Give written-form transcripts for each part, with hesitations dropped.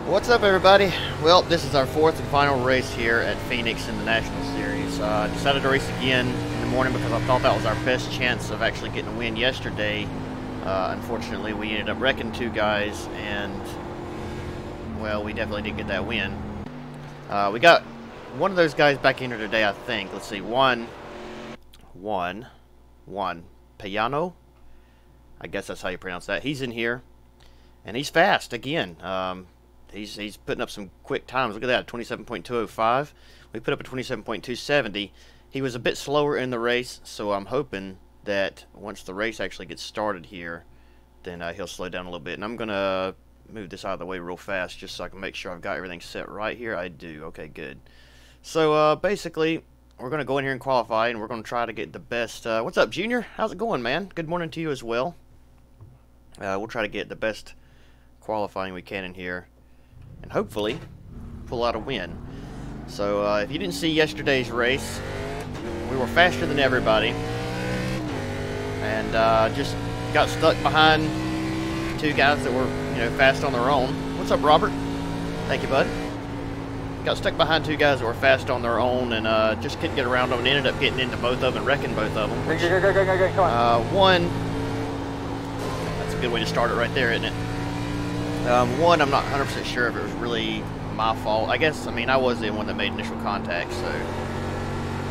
What's up, everybody? Well, this is our fourth and final race here at Phoenix in the National Series. Decided to race again in the morning because I thought that was our best chance of actually getting a win yesterday. Unfortunately, we ended up wrecking two guys, and, well, we definitely didn't get that win. We got one of those guys back in here today, I think. Let's see, one, Piano? I guess that's how you pronounce that. He's in here, and he's fast again. He's putting up some quick times. Look at that, 27.205. We put up a 27.270. He was a bit slower in the race, so I'm hoping that once the race actually gets started here, then he'll slow down a little bit. And I'm going to move this out of the way real fast just so I can make sure I've got everything set right here. I do. Okay, good. So basically, we're going to go in here and qualify, and we're going to try to get the best. What's up, Junior? How's it going, man? Good morning to you as well. We'll try to get the best qualifying we can in here, and hopefully pull out a win. So if you didn't see yesterday's race, we were faster than everybody, and just got stuck behind two guys that were, fast on their own. What's up, Robert? Thank you, bud. Got stuck behind two guys that were fast on their own, and just couldn't get around them, and ended up getting into both of them and wrecking both of them. Which, one, that's a good way to start it right there, isn't it? One, I'm not 100% sure if it was really my fault. I guess, I was the one that made initial contact, so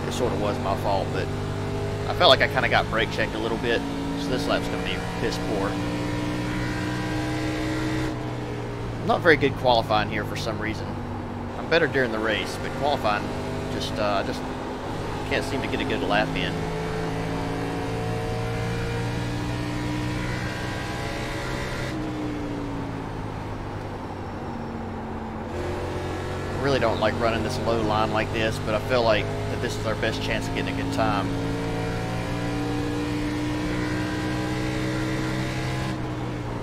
it sort of was my fault, but I felt like I kind of got brake checked a little bit, so this lap's going to be piss poor. Not very good qualifying here for some reason. I'm better during the race, but qualifying, just can't seem to get a good lap in. Really don't like running this low line like this, but I feel like that this is our best chance of getting a good time.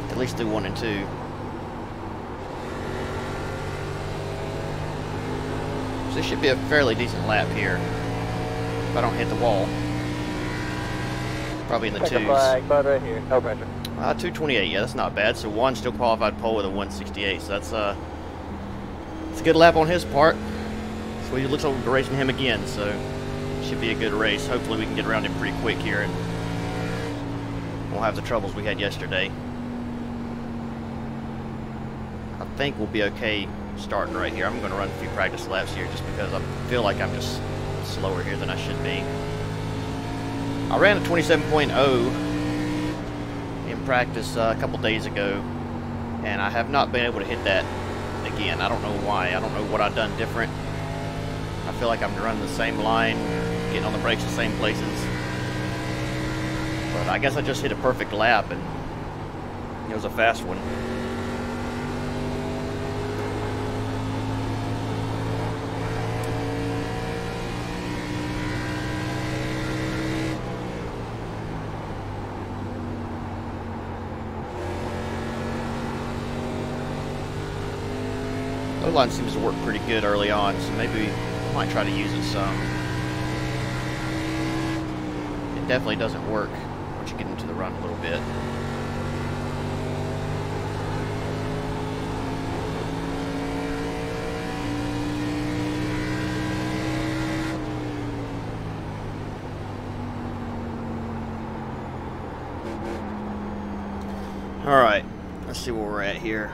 At least through 1 and 2. So this should be a fairly decent lap here if I don't hit the wall. Probably in the twos. Flag, bud, right here. No pressure. 228, yeah, that's not bad. So one still qualified pole with a 168, so that's it's a good lap on his part. So he looks like we're racing him again, so should be a good race. Hopefully we can get around him pretty quick here and won't have the troubles we had yesterday. I think we'll be okay starting right here. I'm going to run a few practice laps here just because I feel like I'm just slower here than I should be. I ran a 27.0 in practice a couple days ago, and I have not been able to hit that again. I don't know why. I don't know what I've done different. I feel like I'm running the same line, getting on the brakes the same places. But I guess I just hit a perfect lap, and it was a fast one. Line seems to work pretty good early on, so maybe I might try to use it some. It definitely doesn't work once you get into the run a little bit. Alright, let's see where we're at here.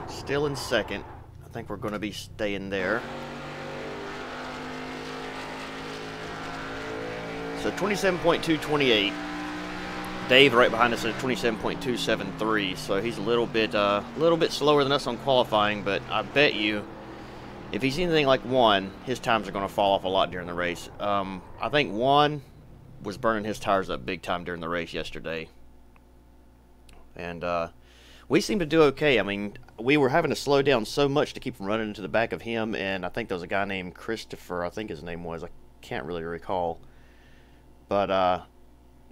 Still in second. I think we're going to be staying there. So 27.228. Dave right behind us at 27.273. So he's a little bit slower than us on qualifying, but I bet you if he's anything like one, his times are going to fall off a lot during the race. I think one was burning his tires up big time during the race yesterday, and we seem to do okay. We were having to slow down so much to keep from running into the back of him, and I think there was a guy named Christopher, I think his name was. I can't really recall. But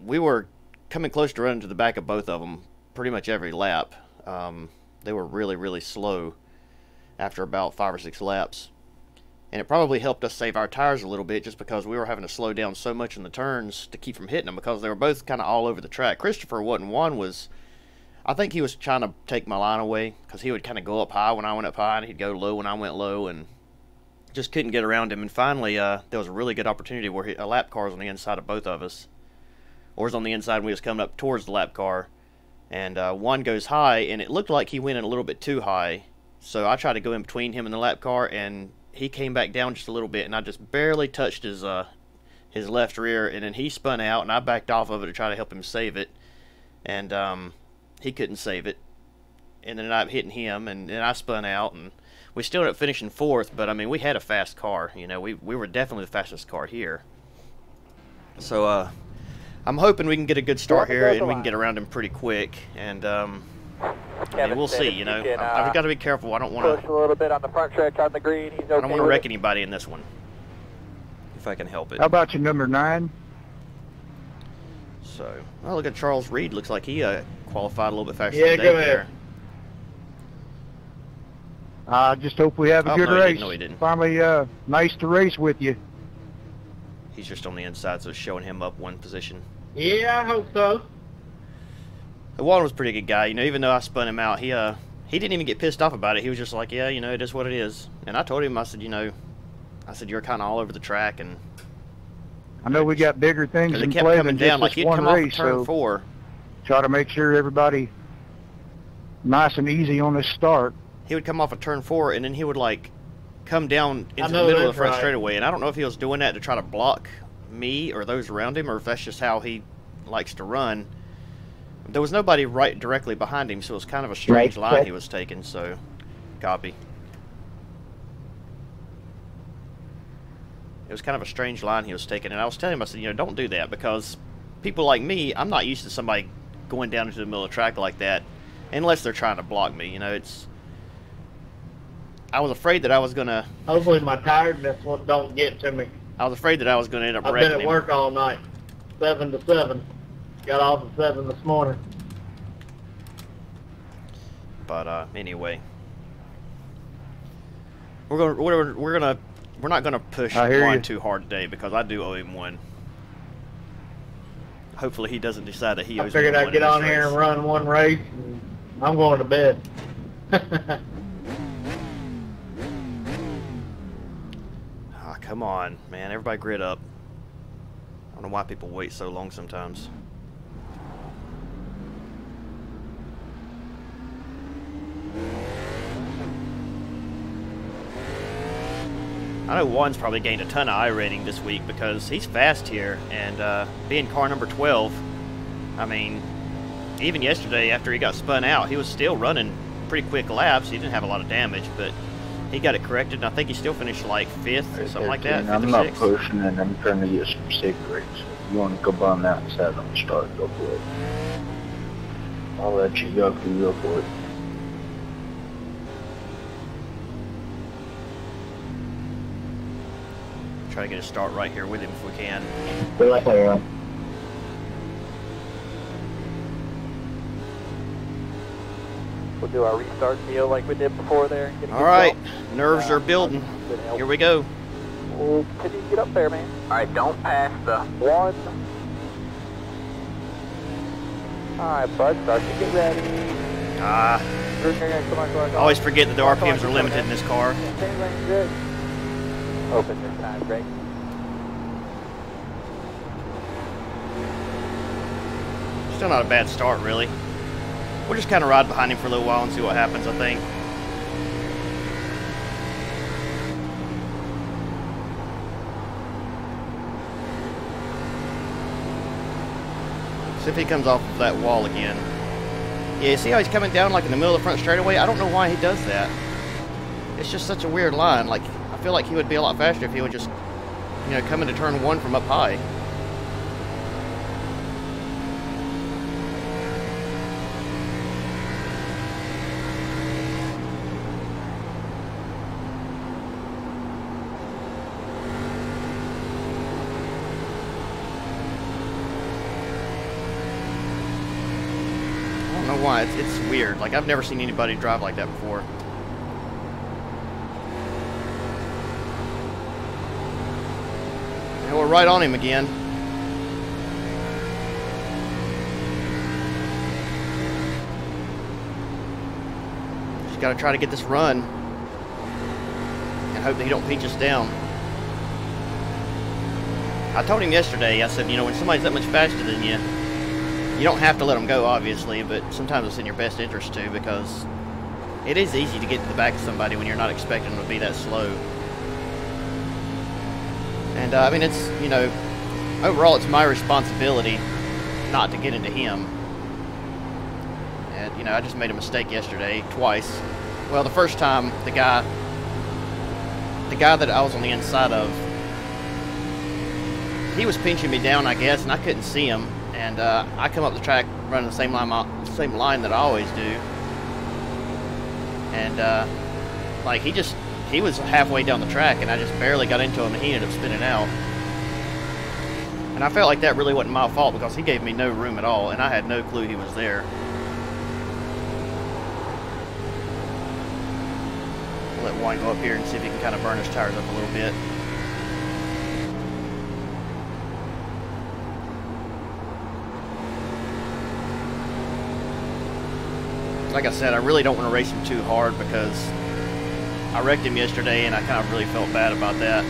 we were coming close to running to the back of both of them pretty much every lap. They were really, really slow after about 5 or 6 laps. And it probably helped us save our tires a little bit just because we were having to slow down so much in the turns to keep from hitting them because they were both kind of all over the track. Christopher wasn't one was... I think he was trying to take my line away because he would kind of go up high when I went up high, and he'd go low when I went low, and just couldn't get around him. And finally, there was a really good opportunity where a lap car was on the inside of both of us. Or was on the inside when we was coming up towards the lap car. And one goes high, and it looked like he went in a little bit too high. So I tried to go in between him and the lap car, and he came back down just a little bit, and I just barely touched his left rear, and then he spun out, and I backed off of it to try to help him save it. And he couldn't save it. And then I ended up hitting him, and then I spun out, and we still ended up finishing 4th, but I mean, we had a fast car. You know, we were definitely the fastest car here. So I'm hoping we can get a good start here, and we can get around him pretty quick. And I mean, we'll see. You know, I've got to be careful. I don't want to push a little bit on the front stretch on the green. He's okay. I don't want to wreck anybody in this one, if I can help it. How about you, number 9? So, oh, look at Charles Reed. Looks like he qualified a little bit faster. Yeah, than go Dave ahead. there. I just hope we have a good no, race. No, he didn't. Finally, nice to race with you. He's just on the inside, so it's showing him up one position. Yeah, I hope so. The Walden was a pretty good guy. You know, even though I spun him out, he didn't even get pissed off about it. He was just like, yeah, you know, it is what it is. And I told him, I said, you know, you're kind of all over the track, and I know we got bigger things in kept play coming than just down, like this he'd one come off race, of turn so 4. try to make sure everybody nice and easy on this start. He would come off of turn 4, and then he would like come down into the middle of the front straightaway. And I don't know if he was doing that to try to block me or those around him, or if that's just how he likes to run. There was nobody right directly behind him, so it was kind of a strange line he was taking. So, copy. It was kind of a strange line he was taking, and I was telling him, I said, you know, don't do that, because people like me, I'm not used to somebody going down into the middle of the track like that, unless they're trying to block me. You know, I was afraid that I was gonna. Hopefully my tiredness don't get to me. I was afraid that I was gonna end up I've wrecking been at him. work all night, 7 to 7. Got off at 7 this morning. But anyway, we're not gonna push Juan too hard today, because I do owe him one. Hopefully he doesn't decide that he owes me one. I figured I'd get on here and run one race, and I'm going to bed. Come on, man. Everybody grid up. I don't know why people wait so long sometimes. I know Juan's probably gained a ton of I rating this week because he's fast here, and being car number 12, I mean, even yesterday after he got spun out, he was still running pretty quick laps. He didn't have a lot of damage, but he got it corrected, and I think he still finished like 5th, something like that. I'm not pushing, and I'm trying to get some cigarettes. If you want to go bum outside on the start, go for it. I'll let you go if you go for it. Try to get a start right here with him if we can. Good luck, everyone. We'll do our restart deal like we did before there. All right, nerves are building. Here we go. We'll continue to get up there, man. All right, don't pass the 1. All right, bud, start to get ready. Come on. I always forget that the RPMs are limited in this car. Open this time, great. Still not a bad start, really. We'll just kind of ride behind him for a little while and see what happens, I think. See if he comes off of that wall again. Yeah, see how he's coming down like in the middle of the front straightaway? I don't know why he does that. It's just such a weird line. Like, I feel like he would be a lot faster if he would just, you know, come into turn 1 from up high. I don't know why. It's weird. Like, I've never seen anybody drive like that before. And we're right on him again. Just got to try to get this run and hope that he don't pinch us down. I told him yesterday, I said, you know, when somebody's that much faster than you, you don't have to let them go, obviously, but sometimes it's in your best interest to, because it is easy to get to the back of somebody when you're not expecting them to be that slow. And, I mean, it's, you know, overall it's my responsibility not to get into him. And, you know, I just made a mistake yesterday, twice. Well, the first time, the guy that I was on the inside of, he was pinching me down, I guess, and I couldn't see him. And I come up the track running the same line that I always do. And like he was halfway down the track, and I just barely got into him, and he ended up spinning out. And I felt like that really wasn't my fault, because he gave me no room at all, and I had no clue he was there. I'll let Wine go up here and see if he can kind of burn his tires up a little bit. Like I said, I really don't want to race him too hard, because I wrecked him yesterday and I kind of really felt bad about that.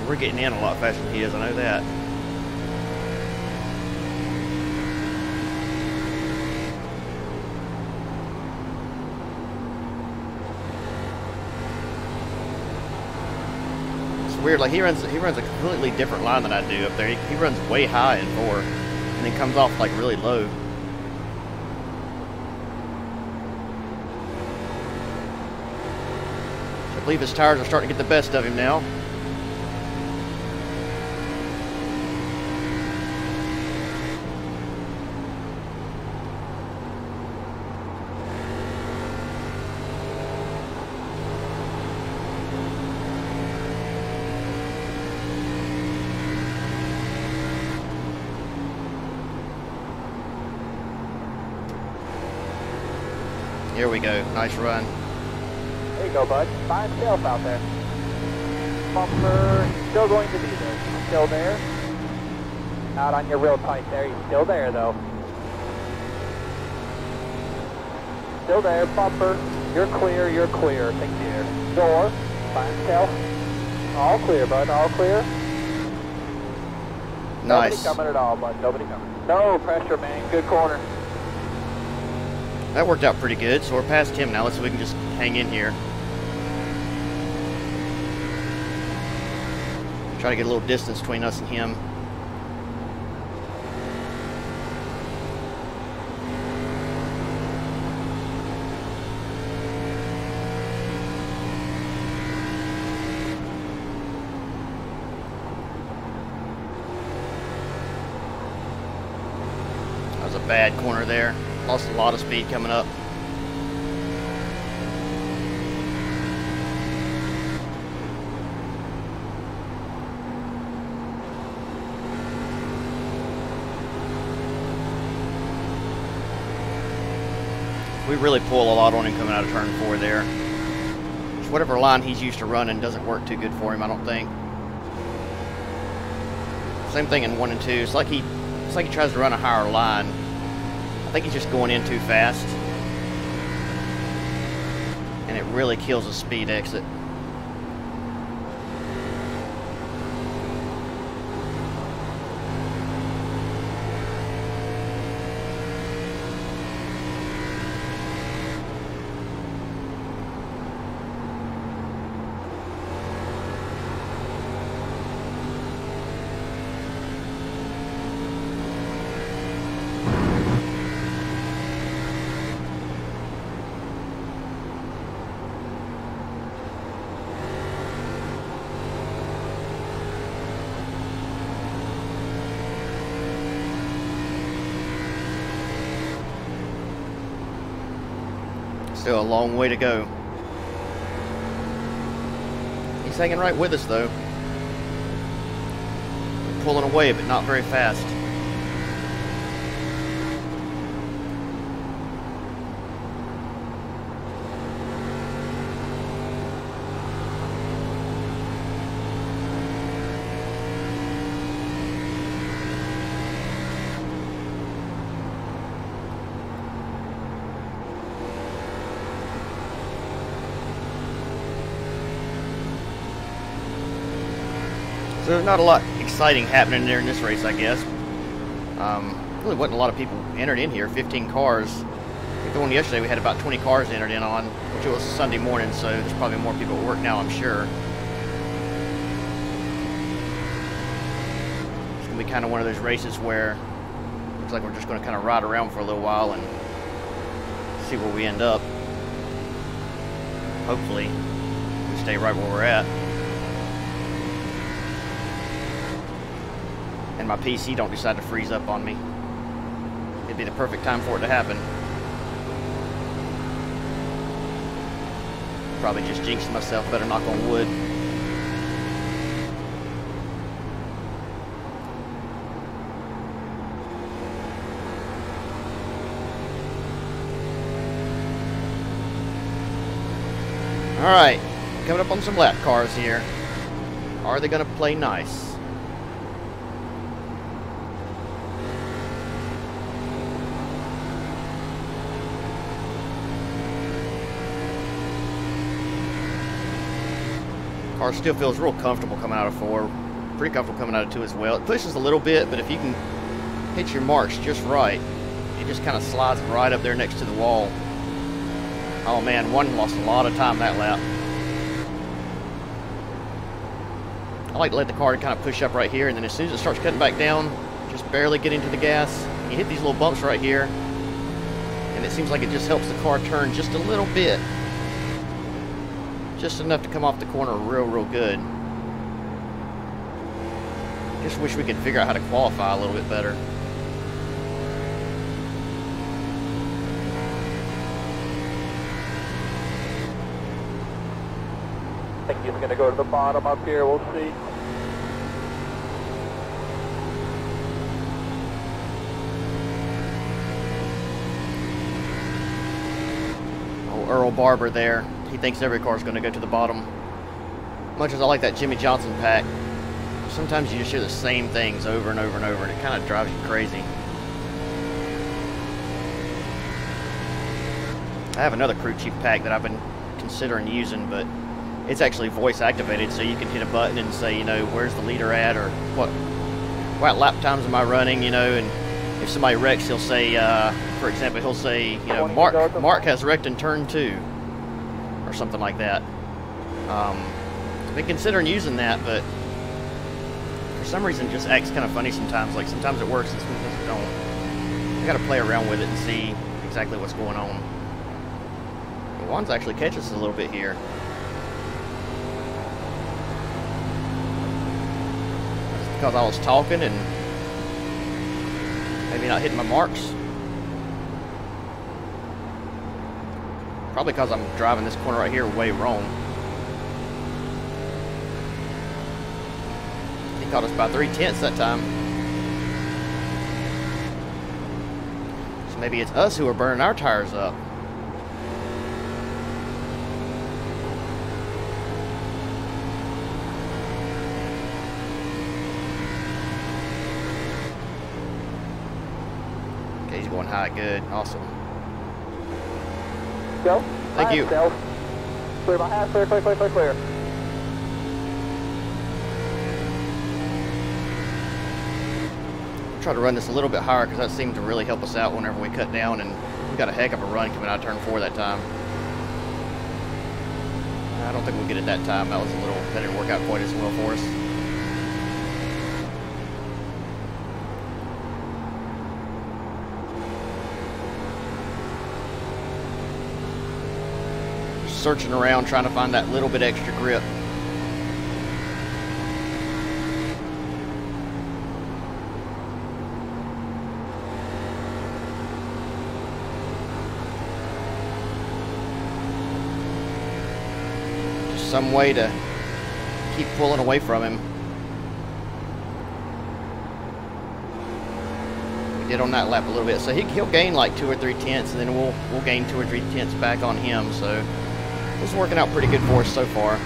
We're getting in a lot faster than he is, I know that. Weird, like he runs a completely different line than I do up there. He runs way high in 4 and then comes off like really low. So I believe his tires are starting to get the best of him now. Here we go. Nice run. There you go, bud. Find yourself out there. Bumper, still going to be there. Still there. Out on your real tight there. He's still there, though. Still there. Bumper. You're clear. You're clear. Thank you. Door. Find yourself. All clear, bud. All clear. Nice. Nobody coming at all, bud. Nobody coming. No pressure, man. Good corner. That worked out pretty good, so we're past him now. Let's see if we can just hang in here. Try to get a little distance between us and him. That was a bad corner there. Lost a lot of speed coming up. We really pull a lot on him coming out of turn 4 there. Just whatever line he's used to running doesn't work too good for him, I don't think. Same thing in 1 and 2. It's like he tries to run a higher line. I think he's just going in too fast, and it really kills the speed exit. Still a long way to go. He's hanging right with us though. We're pulling away, but not very fast. So not a lot exciting happening there in this race, I guess. Really wasn't a lot of people entered in here, 15 cars. I think the one yesterday we had about 20 cars entered in on, which it was Sunday morning, so there's probably more people at work now, I'm sure. It's going to be kind of one of those races where it looks like we're just going to kind of ride around for a little while and see where we end up. Hopefully, we stay right where we're at. And my PC don't decide to freeze up on me. It'd be the perfect time for it to happen. Probably just jinxed myself, better knock on wood. Alright, coming up on some lap cars here. Are they going to play nice? Car still feels real comfortable coming out of 4. Pretty comfortable coming out of 2 as well. It pushes a little bit, but if you can hit your marks just right, it just kind of slides right up there next to the wall. Oh man, 1 lost a lot of time that lap. I like to let the car kind of push up right here, and then as soon as it starts cutting back down, just barely get into the gas. You hit these little bumps right here, and it seems like it just helps the car turn just a little bit. Just enough to come off the corner real good. Just wish we could figure out how to qualify a little bit better. I think he's going to go to the bottom up here. We'll see. Oh, Earl Barber there. He thinks every car is going to go to the bottom. Much as I like that Jimmy Johnson pack, sometimes you just hear the same things over and over and over, and it kind of drives you crazy. I have another crew chief pack that I've been considering using, but it's actually voice activated, so you can hit a button and say, you know, where's the leader at, or what lap times am I running, you know, and if somebody wrecks, he'll say, for example, he'll say, you know, Mark has wrecked in turn 2. Or something like that. I've been considering using that, but for some reason it just acts kind of funny sometimes. Like sometimes it works and sometimes it don't. I gotta play around with it and see exactly what's going on. But Juan's actually catches us a little bit here. That's because I was talking and maybe not hitting my marks. Probably because I'm driving this corner right here way wrong. He caught us by 3/10 that time. So maybe it's us who are burning our tires up. Okay, he's going high, good, awesome. Go. Thank you. Clear by half, clear. Try to run this a little bit higher because that seemed to really help us out whenever we cut down, and we got a heck of a run coming out of turn 4 that time. I don't think we'll get it that time. That didn't work out quite as well for us. Searching around trying to find that little bit extra grip. Just some way to keep pulling away from him. We did on that lap a little bit, so he'll gain like 2 or 3 tenths, and then we'll gain 2 or 3 tenths back on him. So this is working out pretty good for us so far.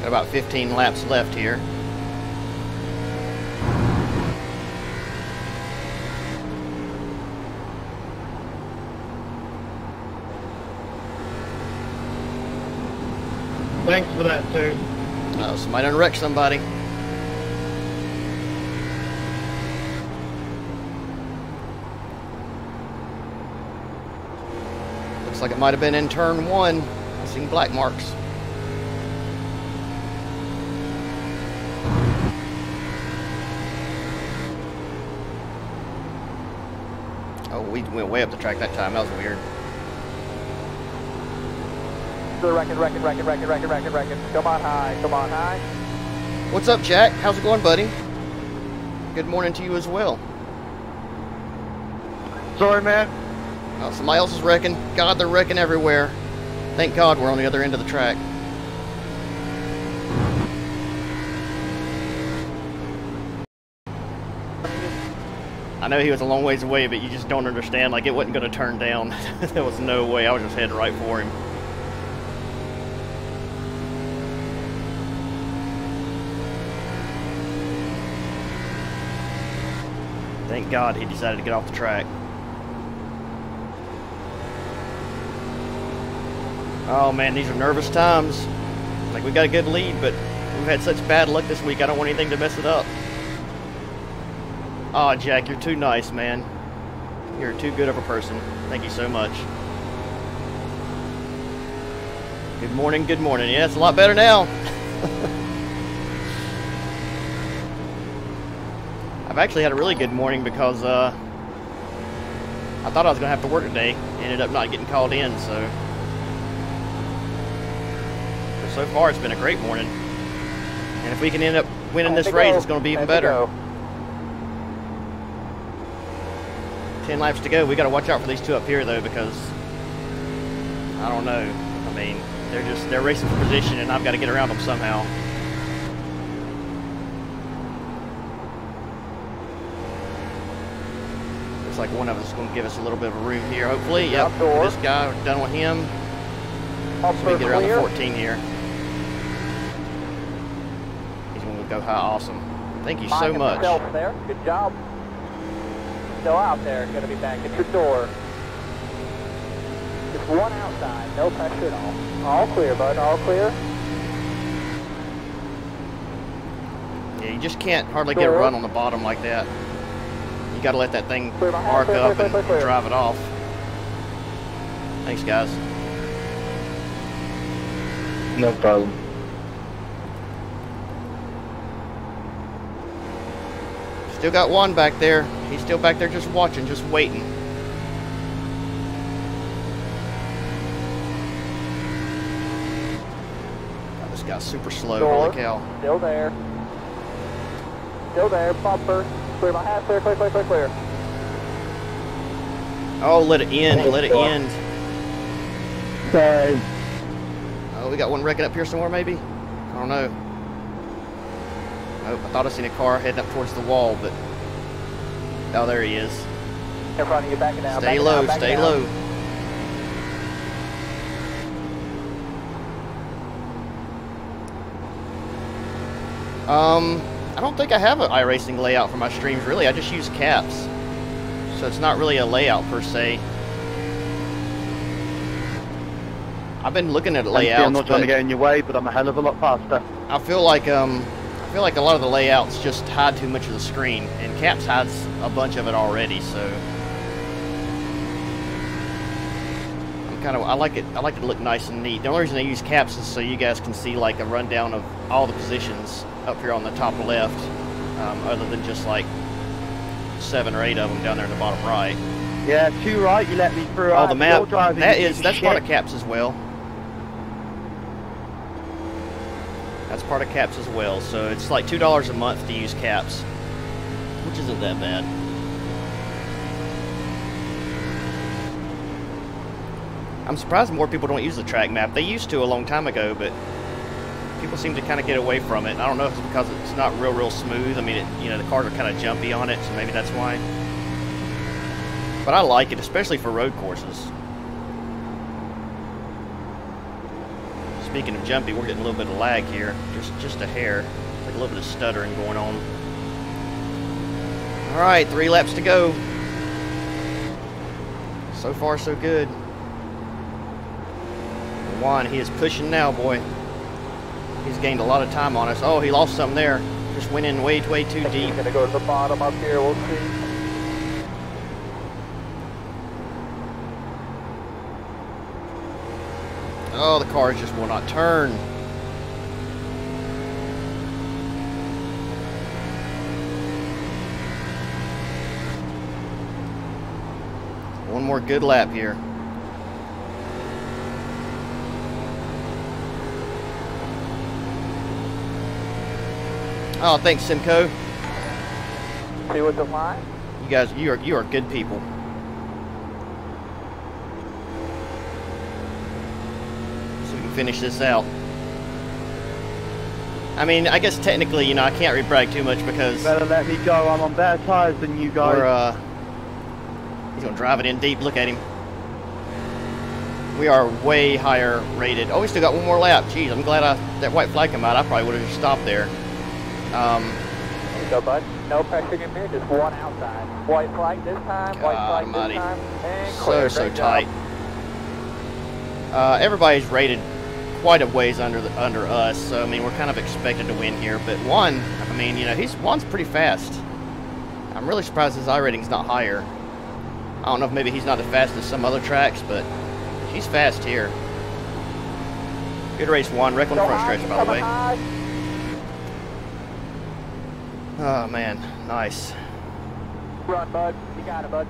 Got about 15 laps left here. Thanks for that, too. Oh, somebody done wrecked somebody. Looks like it might have been in turn 1. I've seen black marks. Oh, we went way up the track that time. That was weird. Record. Come on high. What's up, Jack? How's it going, buddy? Good morning to you as well. Sorry, man. Oh, somebody else is wrecking. God, they're wrecking everywhere. Thank God we're on the other end of the track. I know he was a long ways away, but you just don't understand. Like, it wasn't going to turn down. There was no way. I was just heading right for him. Thank God he decided to get off the track. Oh man, these are nervous times. Like, we got a good lead, but we've had such bad luck this week, I don't want anything to mess it up. Aw, Jack, you're too nice, man. You're too good of a person. Thank you so much. Good morning, good morning. Yeah, it's a lot better now. I've actually had a really good morning because I thought I was going to have to work today. Ended up not getting called in, so far it's been a great morning. And if we can end up winning this race, it's going to be even better. 10 laps to go. We got to watch out for these two up here, though, because I don't know. I mean, they're racing for position, and I've got to get around them somehow. Looks like one of us is going to give us a little bit of room here, hopefully. Yep, this guy, we're done with him. So we can get around the 14 here. He's going to go high. Awesome. Thank you so much. There. Good job. Still out there. Going to be back at your door. Just one outside. No pressure at all. All clear, bud. All clear. Yeah, you just can't hardly get a run on the bottom like that. You got to let that thing arc up and drive it off. Thanks, guys. No problem. Still got one back there. He's still back there just watching, just waiting. God, this guy's super slow. Holy cow. Still there. Still there. Bumper. Clear my half. Clear. Oh, let it end. Let it end. Sorry. Oh, we got one wrecking up here somewhere, maybe? I don't know. Oh, I thought I seen a car heading up towards the wall, but... Oh, there he is. In front of you, backing out. Stay low, stay low. I don't think I have an iRacing layout for my streams, really. I just use caps. So it's not really a layout, per se. I've been looking at layouts, I'm not trying to get in your way, but I'm a hell of a lot faster. I feel like a lot of the layouts just hide too much of the screen, and caps hides a bunch of it already. So I like it to look nice and neat. The only reason I use caps is so you guys can see like a rundown of all the positions up here on the top left, other than just like 7 or 8 of them down there in the bottom right. Yeah, 2 right, you let me through. Oh, the map. That's part of caps as well. That's part of caps as well. So it's like $2 a month to use caps, which isn't that bad. I'm surprised more people don't use the track map. They used to a long time ago, but people seem to kind of get away from it. I don't know if it's because it's not real smooth. I mean, the cars are kind of jumpy on it, so maybe that's why. But I like it, especially for road courses. speaking of jumpy, we're getting a little bit of lag here. Just a hair. Like a little bit of stuttering going on. Alright, 3 laps to go. So far, so good. Juan, he is pushing now, boy. He's gained a lot of time on us. Oh, he lost something there. Just went in way too deep. He's gonna go to the bottom up here, we'll see. Oh, the cars just will not turn. One more good lap here. Oh, thanks, Simcoe. See what's the line? You guys, you are good people. So we can finish this out. I mean, I guess technically, you know, I can't really brag too much because Better let me go. I'm on better tires than you guys. he's gonna drive it in deep. Look at him. We are way higher rated. Oh, we still got one more lap. Jeez, I'm glad that white flag came out. I probably would have just stopped there. There you go, bud. No pressure in here, just one outside. White flag this time, white flag almighty. this time, and clear. So Great tight. job. Everybody's rated quite a ways under us, so I mean we're kind of expected to win here. But Juan, I mean, you know, Juan's pretty fast. I'm really surprised his iRating's not higher. I don't know if maybe he's not as fast as some other tracks, but he's fast here. Good race, Juan. Wreck on the front stretch, by the way. Oh man, nice. Run, bud. You got it, bud.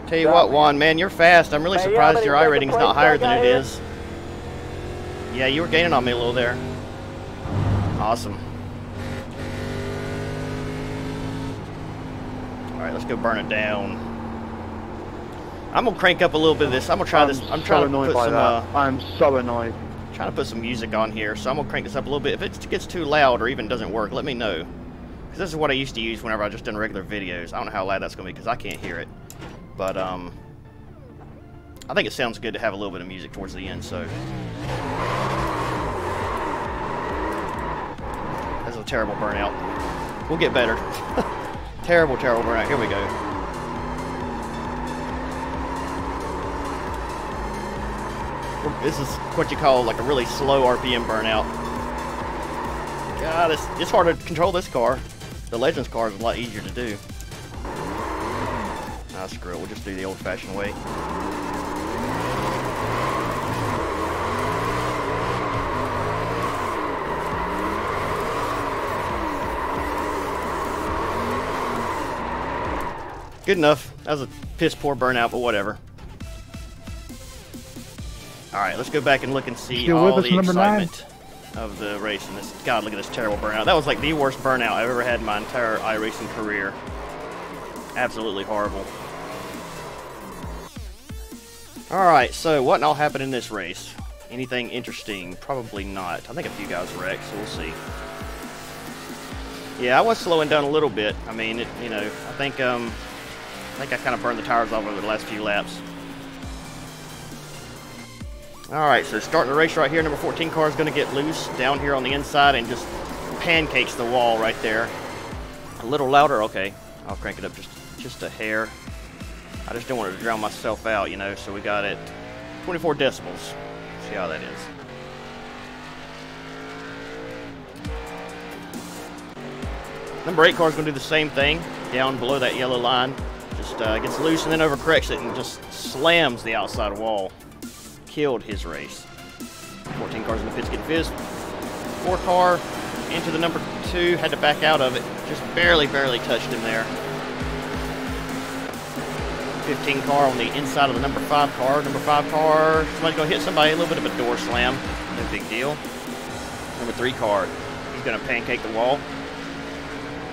Tell you what, Juan, man, you're fast. I'm really surprised your iRating's not higher than it is. Yeah, you were gaining on me a little there. Awesome. Alright, let's go burn it down. I'm gonna crank up a little bit of this. I'm gonna try this. I'm trying to put some I'm so annoyed. trying to put some music on here, so I'm gonna crank this up a little bit. If it gets too loud or even doesn't work, let me know. Because this is what I used to use whenever I just done regular videos. I don't know how loud that's gonna be because I can't hear it. But I think it sounds good to have a little bit of music towards the end, so. That's a terrible burnout. We'll get better. Terrible burnout. Here we go. This is what you call like a really slow RPM burnout. God, it's hard to control this car. The Legends car is a lot easier to do. Ah, screw it. We'll just do the old-fashioned way. Good enough. That was a piss-poor burnout, but whatever. Alright, let's go back and look and see all the excitement of the race. And this, God, look at this terrible burnout. That was like the worst burnout I've ever had in my entire iRacing career. Absolutely horrible. Alright, so what all happened in this race? Anything interesting? Probably not. I think a few guys wrecked, so we'll see. Yeah, I was slowing down a little bit. I mean, you know, I think I kind of burned the tires off over the last few laps. Alright, so starting the race right here, number 14 car is going to get loose down here on the inside and just pancakes the wall right there. A little louder, okay. I'll crank it up just a hair. I just don't want to drown myself out, you know, so we got it 24 decibels. See how that is. Number 8 car is going to do the same thing, down below that yellow line. Just gets loose and then overcorrects it and just slams the outside wall. Killed his race. 14 cars in the pits getting fizzed. 4 car into the number 2, had to back out of it. Just barely touched him there. 15 car on the inside of the number 5 car. Number 5 car, somebody's gonna hit somebody, a little bit of a door slam. No big deal. Number 3 car, he's gonna pancake the wall.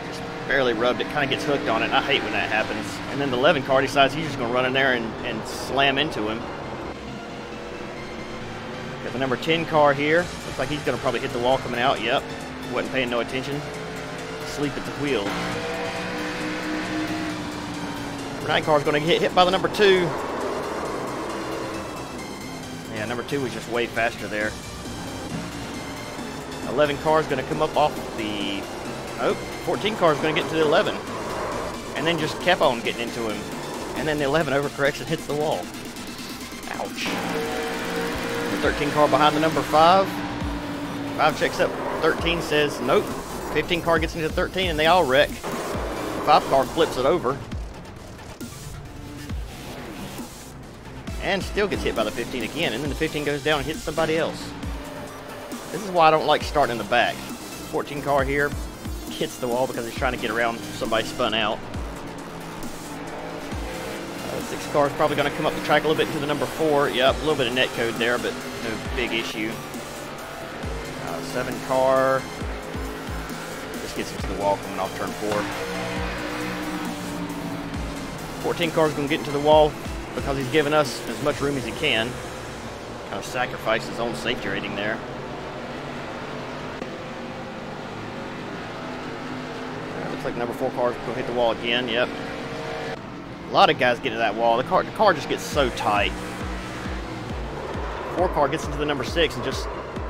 Just barely rubbed it, kind of gets hooked on it. I hate when that happens. And then the 11 car decides he's just gonna run in there and slam into him. Got the number 10 car here. Looks like he's going to probably hit the wall coming out. Yep. Wasn't paying no attention. Asleep at the wheel. Number 9 car is going to get hit by the number 2. Yeah, number 2 was just way faster there. 11 car is going to come up off the... Oh, 14 car is going to get into the 11. And then just kept on getting into him. And then the 11 overcorrects and hits the wall. Ouch. The 13 car behind the number 5. 5 checks up. 13 says nope. 15 car gets into 13 and they all wreck. 5 car flips it over. And still gets hit by the 15 again. And then the 15 goes down and hits somebody else. This is why I don't like starting in the back. 14 car here hits the wall because he's trying to get around somebody spun out. 6 car is probably going to come up the track a little bit into the number 4. Yep, a little bit of net code there, but no big issue. 7 car just gets into the wall coming off turn 4. 14 car is going to get into the wall because he's giving us as much room as he can. Kind of sacrificed his own safety rating there. Looks like number 4 car is going to hit the wall again. Yep. A lot of guys get to that wall. The car just gets so tight. 4 car gets into the number 6 and just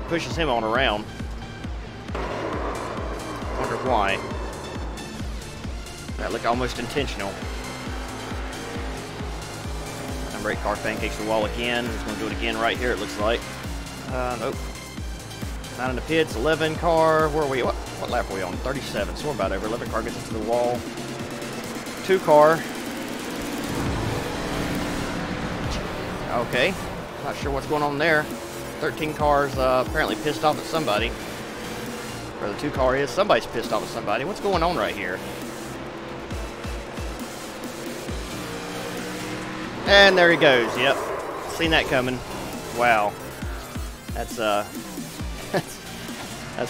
pushes him on around. Wonder why. That looked almost intentional. Number 8 car pancakes the wall again. He's going to do it again right here, it looks like. Nope. 9 in the pits. 11 car. Where are we? What lap are we on? 37. So we're about over. 11 car gets into the wall. 2 car. Okay, not sure what's going on there. 13 cars apparently pissed off at somebody. Where the 2 car is, somebody's pissed off at somebody. What's going on right here? And there he goes. Yep, seen that coming. Wow, that's that's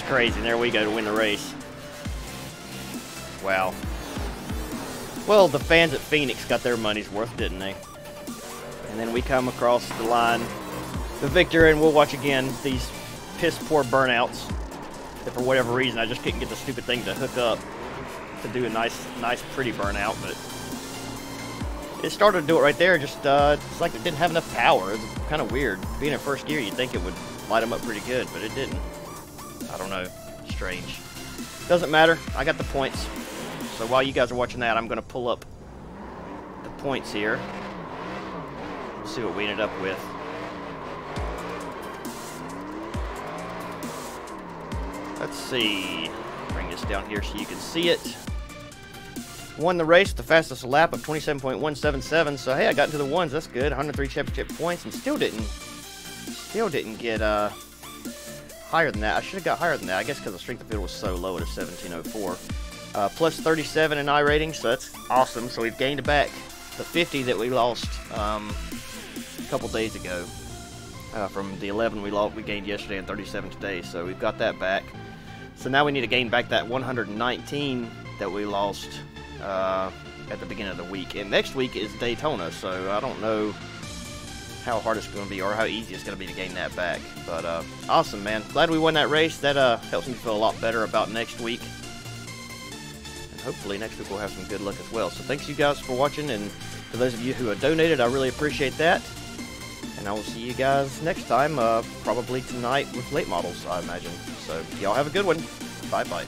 crazy. And there we go to win the race. Wow. Well, the fans at Phoenix got their money's worth, didn't they? And then we come across the line, the victor, and we'll watch again these piss poor burnouts. That for whatever reason, I just couldn't get the stupid thing to hook up to do a nice, pretty burnout. But it started to do it right there. Just it's like it didn't have enough power. It's kind of weird. Being in first gear, you'd think it would light them up pretty good, but it didn't. I don't know. Strange. Doesn't matter. I got the points. So while you guys are watching that, I'm going to pull up the points here. See what we ended up with. Let's see. Bring this down here so you can see it. Won the race with the fastest lap of 27.177. So hey, I got into the ones. That's good. 103 championship points, and still didn't get higher than that. I should have got higher than that. I guess because the strength of field was so low at a 1704. Plus 37 in I rating, so that's awesome. So we've gained back the 50 that we lost a couple days ago. From the 11 we gained yesterday and 37 today, so we've got that back. So now we need to gain back that 119 that we lost at the beginning of the week. And next week is Daytona, so I don't know how hard it's going to be or how easy it's going to be to gain that back. But awesome, man. Glad we won that race. That helps me feel a lot better about next week. And hopefully next week we'll have some good luck as well. So thanks you guys for watching, and for those of you who have donated, I really appreciate that. And I will see you guys next time, probably tonight with late models, I imagine. So y'all have a good one. Bye-bye.